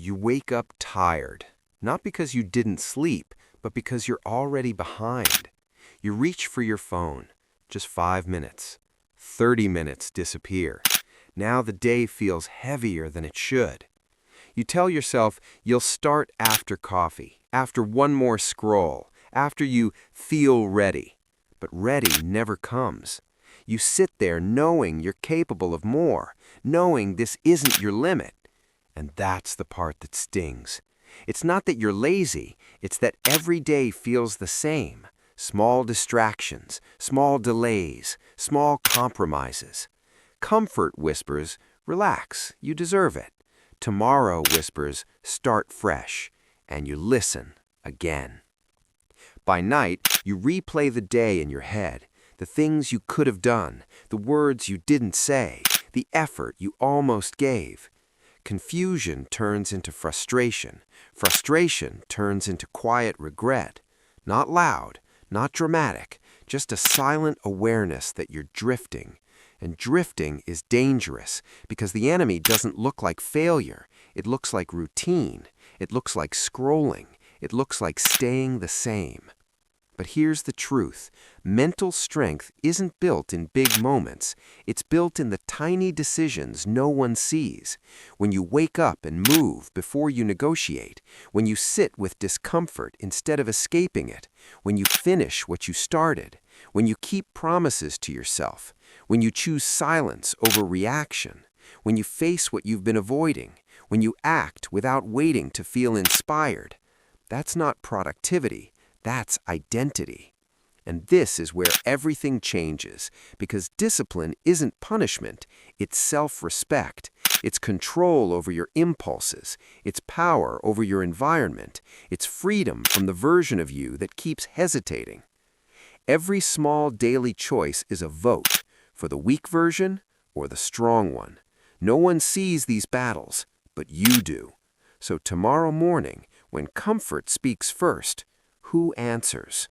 You wake up tired, not because you didn't sleep, but because you're already behind. You reach for your phone. Just 5 minutes. 30 minutes disappear. Now the day feels heavier than it should. You tell yourself you'll start after coffee, after one more scroll, after you feel ready. But ready never comes. You sit there knowing you're capable of more, knowing this isn't your limit. And that's the part that stings. It's not that you're lazy, it's that every day feels the same. Small distractions, small delays, small compromises. Comfort whispers, relax, you deserve it. Tomorrow whispers, start fresh, and you listen again. By night, you replay the day in your head, the things you could have done, the words you didn't say, the effort you almost gave. Confusion turns into frustration. Frustration turns into quiet regret. Not loud, not dramatic, just a silent awareness that you're drifting. And drifting is dangerous because the enemy doesn't look like failure. It looks like routine. It looks like scrolling. It looks like staying the same. But here's the truth. Mental strength isn't built in big moments. It's built in the tiny decisions no one sees. When you wake up and move before you negotiate. When you sit with discomfort instead of escaping it. When you finish what you started. When you keep promises to yourself. When you choose silence over reaction. When you face what you've been avoiding. When you act without waiting to feel inspired. That's not productivity. That's identity. And this is where everything changes, because discipline isn't punishment, it's self-respect. It's control over your impulses. It's power over your environment. It's freedom from the version of you that keeps hesitating. Every small daily choice is a vote for the weak version or the strong one. No one sees these battles, but you do. So tomorrow morning, when comfort speaks first, who answers?